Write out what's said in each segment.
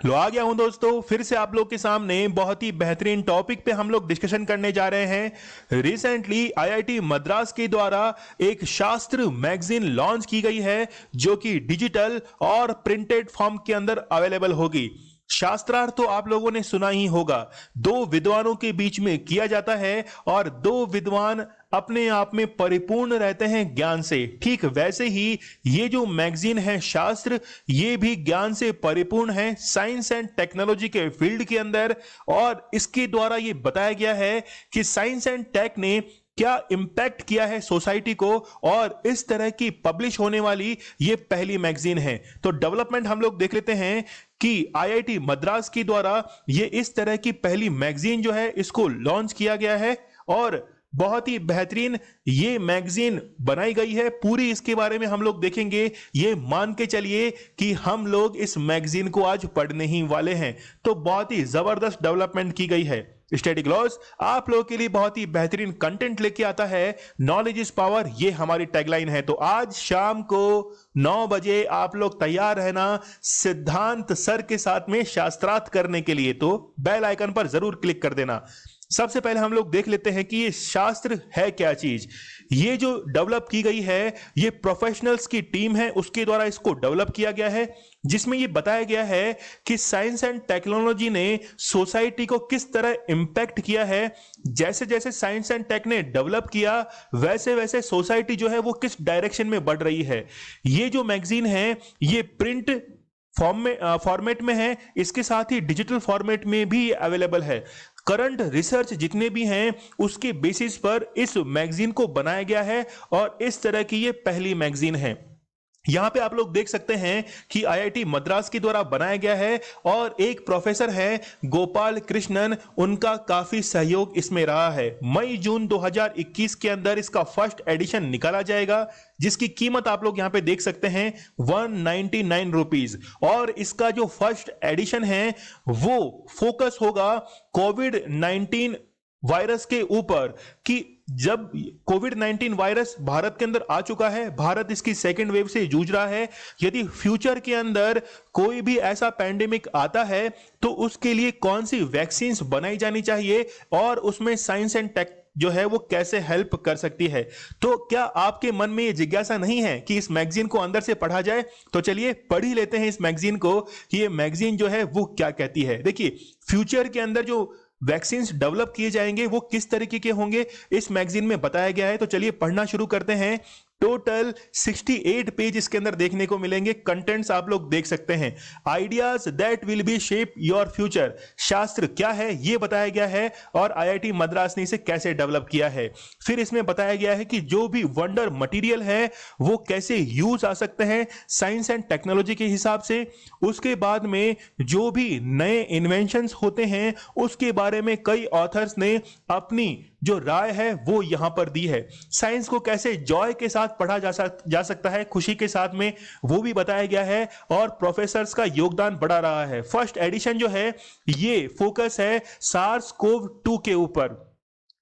लो आ गया हूं दोस्तों, फिर से आप लोग के सामने बहुत ही बेहतरीन टॉपिक पे हम लोग डिस्कशन करने जा रहे हैं। रिसेंटली आईआईटी मद्रास के द्वारा एक शास्त्र मैगजीन लॉन्च की गई है जो कि डिजिटल और प्रिंटेड फॉर्म के अंदर अवेलेबल होगी। शास्त्रार्थ तो आप लोगों ने सुना ही होगा, दो विद्वानों के बीच में किया जाता है और दो विद्वान अपने आप में परिपूर्ण रहते हैं ज्ञान से। ठीक वैसे ही ये जो मैगजीन है शास्त्र, ये भी ज्ञान से परिपूर्ण है साइंस एंड टेक्नोलॉजी के फील्ड के अंदर। और इसके द्वारा ये बताया गया है कि साइंस एंड टेक ने क्या इंपैक्ट किया है सोसाइटी को, और इस तरह की पब्लिश होने वाली ये पहली मैगजीन है। तो डेवलपमेंट हम लोग देख लेते हैं कि आईआईटी मद्रास के द्वारा ये इस तरह की पहली मैगजीन जो है इसको लॉन्च किया गया है और बहुत ही बेहतरीन ये मैगजीन बनाई गई है। पूरी इसके बारे में हम लोग देखेंगे। ये मान के चलिए कि हम लोग इस मैगजीन को आज पढ़ने ही वाले हैं। तो बहुत ही जबरदस्त डेवलपमेंट की गई है। स्टडी ग्लॉस आप लोगों के लिए बहुत ही बेहतरीन कंटेंट लेके आता है। नॉलेज इज पावर, ये हमारी टैगलाइन है। तो आज शाम को 9 बजे आप लोग तैयार रहना सिद्धांत सर के साथ में शास्त्रार्थ करने के लिए। तो बेल आइकन पर जरूर क्लिक कर देना। सबसे पहले हम लोग देख लेते हैं कि ये शास्त्र है क्या चीज। ये जो डेवलप की गई है, ये प्रोफेशनल्स की टीम है, उसके द्वारा इसको डेवलप किया गया है, जिसमें ये बताया गया है कि साइंस एंड टेक्नोलॉजी ने सोसाइटी को किस तरह इंपैक्ट किया है। जैसे जैसे साइंस एंड टेक ने डेवलप किया वैसे वैसे सोसाइटी जो है वो किस डायरेक्शन में बढ़ रही है। ये जो मैगजीन है ये प्रिंट फॉर्मेट में है, इसके साथ ही डिजिटल फॉर्मेट में भी अवेलेबल है। करंट रिसर्च जितने भी हैं उसके बेसिस पर इस मैगजीन को बनाया गया है और इस तरह की ये पहली मैगजीन है। यहां पे आप लोग देख सकते हैं कि आईआईटी मद्रास के द्वारा बनाया गया है और एक प्रोफेसर है गोपाल कृष्णन, उनका काफी सहयोग इसमें रहा है। मई जून 2021 के अंदर इसका फर्स्ट एडिशन निकाला जाएगा, जिसकी कीमत आप लोग यहां पे देख सकते हैं 199 रुपीज। और इसका जो फर्स्ट एडिशन है वो फोकस होगा कोविड-19 वायरस के ऊपर, कि जब कोविड-19 वायरस भारत के अंदर आ चुका है, भारत इसकी सेकेंड वेव से जूझ रहा है। यदि फ्यूचर के अंदर कोई भी ऐसा पैंडेमिक आता है तो उसके लिए कौन सी वैक्सीन बनाई जानी चाहिए और उसमें साइंस एंड टेक जो है वो कैसे हेल्प कर सकती है। तो क्या आपके मन में ये जिज्ञासा नहीं है कि इस मैगजीन को अंदर से पढ़ा जाए? तो चलिए पढ़ ही लेते हैं इस मैगजीन को कि ये मैगजीन जो है वो क्या कहती है। देखिए, फ्यूचर के अंदर जो वैक्सीन्स डेवलप किए जाएंगे वो किस तरीके के होंगे इस मैगजीन में बताया गया है। तो चलिए पढ़ना शुरू करते हैं। टोटल 68 पेज इसके अंदर देखने को मिलेंगे। कंटेंट्स आप लोग देख सकते हैं। Ideas that will be shape your future, शास्त्र क्या है ये बताया गया है और आईआईटी मद्रास ने इसे कैसे डेवलप किया है। फिर इसमें बताया गया है कि जो भी वंडर मटेरियल है वो कैसे यूज आ सकते हैं साइंस एंड टेक्नोलॉजी के हिसाब से। उसके बाद में जो भी नए इन्वेंशंस होते हैं उसके बारे में कई ऑथर्स ने अपनी जो राय है वो यहां पर दी है। साइंस को कैसे जॉय के साथ पढ़ा जा सकता है, खुशी के साथ में, वो भी बताया गया है और प्रोफेसर्स का योगदान बढ़ा रहा है। फर्स्ट एडिशन जो है ये फोकस है सार्स कोव 2 के ऊपर।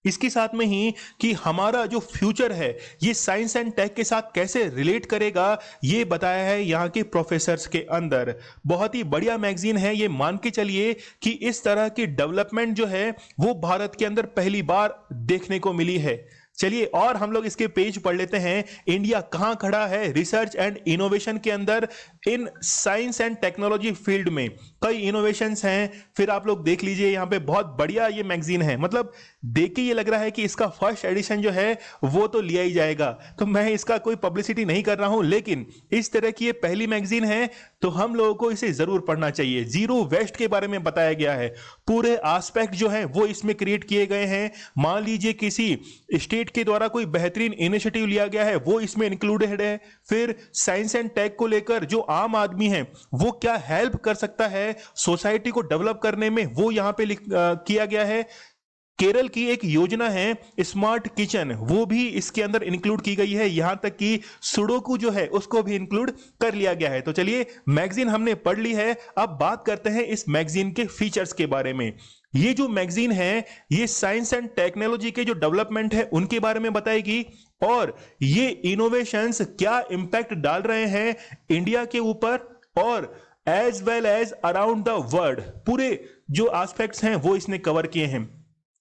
इसके साथ में ही कि हमारा जो फ्यूचर है ये साइंस एंड टेक के साथ कैसे रिलेट करेगा ये बताया है यहाँ के प्रोफेसर्स के अंदर। बहुत ही बढ़िया मैगजीन है ये, मान के चलिए कि इस तरह की डेवलपमेंट जो है वो भारत के अंदर पहली बार देखने को मिली है। चलिए और हम लोग इसके पेज पढ़ लेते हैं। इंडिया कहां खड़ा है रिसर्च एंड इनोवेशन के अंदर in science and technology field में, कई इनोवेशंस हैं। फिर आप लोग देख लीजिए यहां पे बहुत बढ़िया ये मैगजीन है, मतलब देख के ये लग रहा है कि इसका फर्स्ट एडिशन जो है वो तो लिया ही जाएगा। तो मैं इसका कोई पब्लिसिटी नहीं कर रहा हूं, लेकिन इस तरह की ये पहली मैगजीन है तो हम लोगों को इसे जरूर पढ़ना चाहिए। जीरो वेस्ट के बारे में बताया गया है, पूरे एस्पेक्ट जो है वो इसमें क्रिएट किए गए हैं। मान लीजिए किसी स्टेट के द्वारा कोई बेहतरीन इनिशिएटिव लिया गया है वो इसमें इंक्लूडेड है। फिर साइंस एंड टेक को लेकर जो आम आदमी है वो क्या हेल्प कर सकता है सोसाइटी को डेवलप करने में, वो यहां पे किया गया है। केरल की एक योजना है स्मार्ट किचन, वो भी इसके अंदर इंक्लूड की गई है। यहां तक कि सुडोकू जो है उसको भी इंक्लूड कर लिया गया है। तो चलिए मैगजीन हमने पढ़ ली है, अब बात करते हैं इस मैगजीन के फीचर्स के बारे में। ये जो मैगजीन है ये साइंस एंड टेक्नोलॉजी के जो डेवलपमेंट है उनके बारे में बताएगी और ये इनोवेशंस क्या इंपैक्ट डाल रहे हैं इंडिया के ऊपर और as well as around the world, पूरे जो एस्पेक्ट्स हैं वो इसने कवर किए हैं।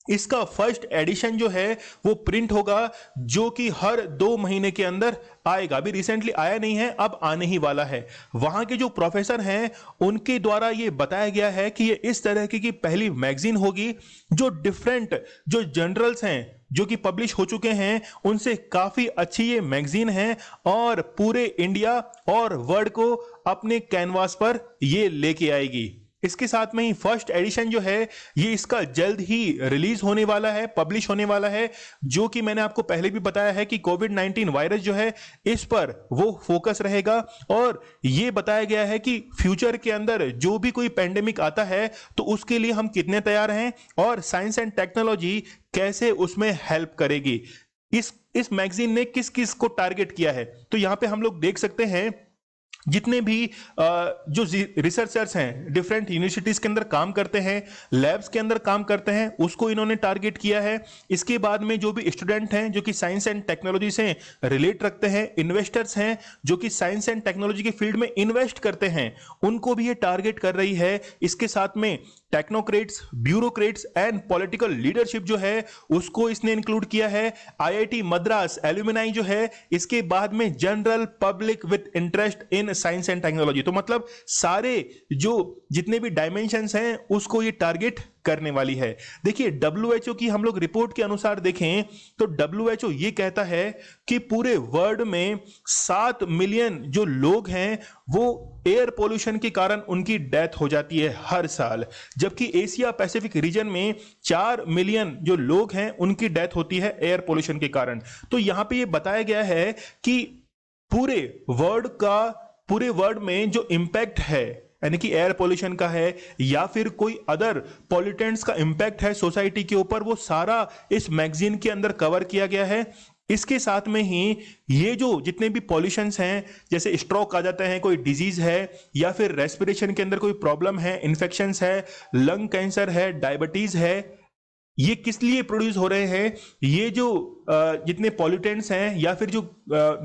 इसका फर्स्ट एडिशन जो है वो प्रिंट होगा, जो कि हर 2 महीने के अंदर आएगा। अभी रिसेंटली आया नहीं है, अब आने ही वाला है। वहां के जो प्रोफेसर हैं उनके द्वारा ये बताया गया है कि ये इस तरह की पहली मैगजीन होगी जो डिफरेंट जो जर्नल्स हैं जो कि पब्लिश हो चुके हैं उनसे काफी अच्छी ये मैगजीन है, और पूरे इंडिया और वर्ल्ड को अपने कैनवास पर ये लेके आएगी। इसके साथ में ही फर्स्ट एडिशन जो है ये इसका जल्द ही रिलीज होने वाला है, पब्लिश होने वाला है, जो कि मैंने आपको पहले भी बताया है कि कोविड-19 वायरस जो है इस पर वो फोकस रहेगा। और ये बताया गया है कि फ्यूचर के अंदर जो भी कोई पेंडेमिक आता है तो उसके लिए हम कितने तैयार हैं और साइंस एंड टेक्नोलॉजी कैसे उसमें हेल्प करेगी। इस मैगजीन ने किस किस को टारगेट किया है, तो यहां पे हम लोग देख सकते हैं जितने भी जो रिसर्चर्स हैं डिफरेंट यूनिवर्सिटीज के अंदर काम करते हैं, लैब्स के अंदर काम करते हैं, उसको इन्होंने टारगेट किया है। इसके बाद में जो भी स्टूडेंट हैं जो कि साइंस एंड टेक्नोलॉजी से रिलेट रखते हैं, इन्वेस्टर्स हैं जो कि साइंस एंड टेक्नोलॉजी के फील्ड में इन्वेस्ट करते हैं, उनको भी ये टारगेट कर रही है। इसके साथ में technocrats, bureaucrats and political leadership जो है उसको इसने इंक्लूड किया है। आईआईटी मद्रास एल्यूमिनाई जो है, इसके बाद में general public with interest in science and technology. तो मतलब सारे जो जितने भी डायमेंशंस हैं उसको ये टारगेट करने वाली है। देखिए WHO की हम लोग रिपोर्ट के अनुसार देखें तो WHO ये कहता है कि पूरे वर्ल्ड में 7 मिलियन जो लोग हैं वो एयर पोल्यूशन के कारण उनकी डेथ हो जाती है हर साल, जबकि एशिया पैसिफिक रीजन में 4 मिलियन जो लोग हैं उनकी डेथ होती है एयर पोल्यूशन के कारण। तो यहां पे ये बताया गया है कि पूरे वर्ल्ड में जो इंपैक्ट है यानी कि एयर पोल्यूशन का है या फिर कोई अदर पॉल्यूटेंट्स का इंपैक्ट है सोसाइटी के ऊपर, वो सारा इस मैगजीन के अंदर कवर किया गया है। इसके साथ में ही ये जो जितने भी पॉल्यूशंस हैं, जैसे स्ट्रोक आ जाते हैं, कोई डिजीज है या फिर रेस्पिरेशन के अंदर कोई प्रॉब्लम है, इन्फेक्शंस है, लंग कैंसर है, डायबिटीज है, ये किस लिए प्रोड्यूस हो रहे हैं? ये जो जितने पॉल्यूटेंट्स हैं या फिर जो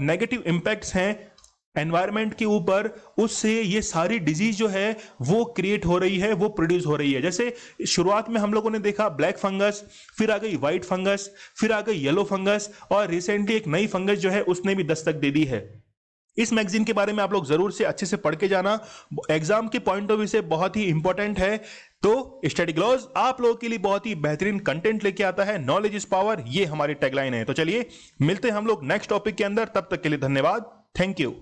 नेगेटिव इंपैक्ट्स हैं एनवायरमेंट के ऊपर, उससे ये सारी डिजीज जो है वो क्रिएट हो रही है, वो प्रोड्यूस हो रही है। जैसे शुरुआत में हम लोगों ने देखा ब्लैक फंगस, फिर आ गई व्हाइट फंगस, फिर आ गई येलो फंगस, और रिसेंटली एक नई फंगस जो है उसने भी दस्तक दे दी है। इस मैगजीन के बारे में आप लोग जरूर से अच्छे से पढ़ के जाना, एग्जाम के पॉइंट ऑफ व्यू से बहुत ही इंपॉर्टेंट है। तो स्टडी ग्लोस आप लोगों के लिए बहुत ही बेहतरीन कंटेंट लेके आता है। नॉलेज इज पावर, ये हमारी टैगलाइन है। तो चलिए मिलते हैं हम लोग नेक्स्ट टॉपिक के अंदर, तब तक के लिए धन्यवाद, थैंक यू।